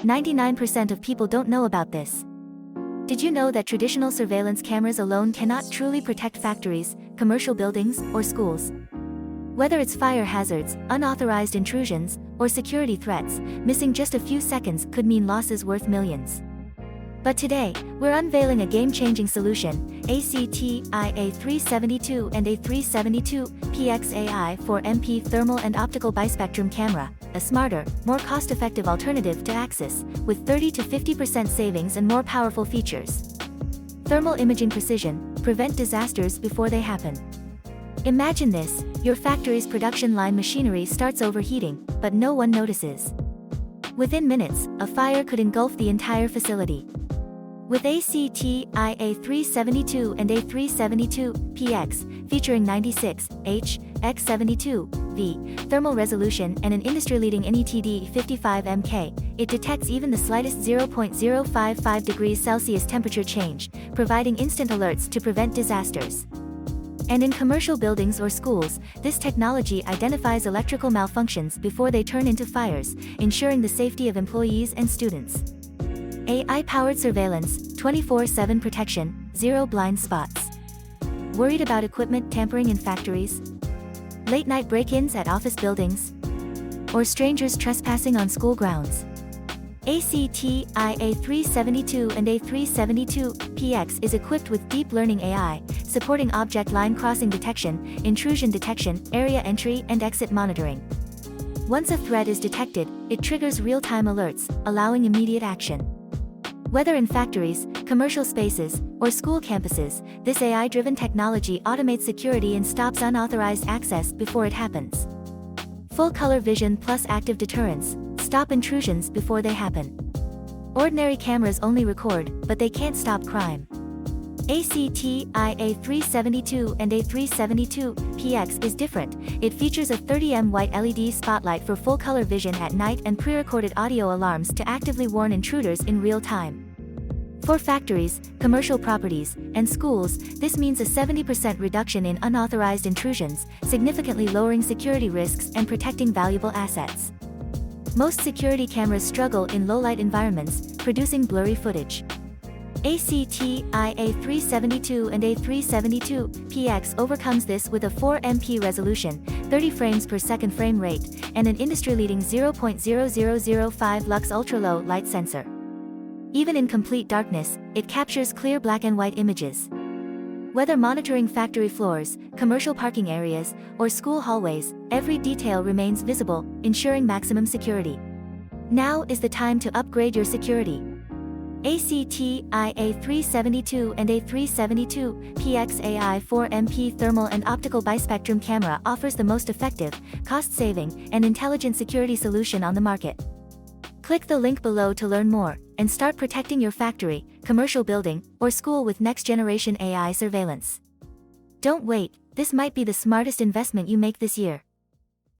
99% of people don't know about this. Did you know that traditional surveillance cameras alone cannot truly protect factories, commercial buildings, or schools? Whether it's fire hazards, unauthorized intrusions, or security threats, missing just a few seconds could mean losses worth millions. But today, we're unveiling a game-changing solution, A372 and A372 PXAI-4MP thermal and optical bispectrum camera, a smarter, more cost-effective alternative to Axis, with 30 to 50% savings and more powerful features. Thermal imaging precision, prevent disasters before they happen. Imagine this, your factory's production line machinery starts overheating, but no one notices. Within minutes, a fire could engulf the entire facility. With A372 and A372PX, featuring 96H/X72V thermal resolution and an industry-leading NETD 55MK, it detects even the slightest 0.055 degrees Celsius temperature change, providing instant alerts to prevent disasters. And in commercial buildings or schools, this technology identifies electrical malfunctions before they turn into fires, ensuring the safety of employees and students. AI-powered surveillance, 24/7 protection, zero blind spots. Worried about equipment tampering in factories? Late-night break-ins at office buildings? Or strangers trespassing on school grounds? A372 and A372PX is equipped with deep learning AI, supporting object line crossing detection, intrusion detection, area entry and exit monitoring. Once a threat is detected, it triggers real-time alerts, allowing immediate action. Whether in factories, commercial spaces, or school campuses, this AI-driven technology automates security and stops unauthorized access before it happens. Full-color vision plus active deterrence, stop intrusions before they happen. Ordinary cameras only record, but they can't stop crime. A372 and A372PX is different. It features a 30mm white LED spotlight for full-color vision at night and pre-recorded audio alarms to actively warn intruders in real time. For factories, commercial properties, and schools, this means a 70% reduction in unauthorized intrusions, significantly lowering security risks and protecting valuable assets. Most security cameras struggle in low-light environments, producing blurry footage. A372 and A372PX overcomes this with a 4MP resolution, 30 frames per second frame rate, and an industry-leading 0.0005 lux ultra-low light sensor. Even in complete darkness, it captures clear black and white images. Whether monitoring factory floors, commercial parking areas, or school hallways, every detail remains visible, ensuring maximum security. Now is the time to upgrade your security. A372 and A372PX AI-4MP thermal and optical bispectrum camera offers the most effective, cost-saving, and intelligent security solution on the market. Click the link below to learn more, and start protecting your factory, commercial building, or school with next-generation AI surveillance. Don't wait, this might be the smartest investment you make this year.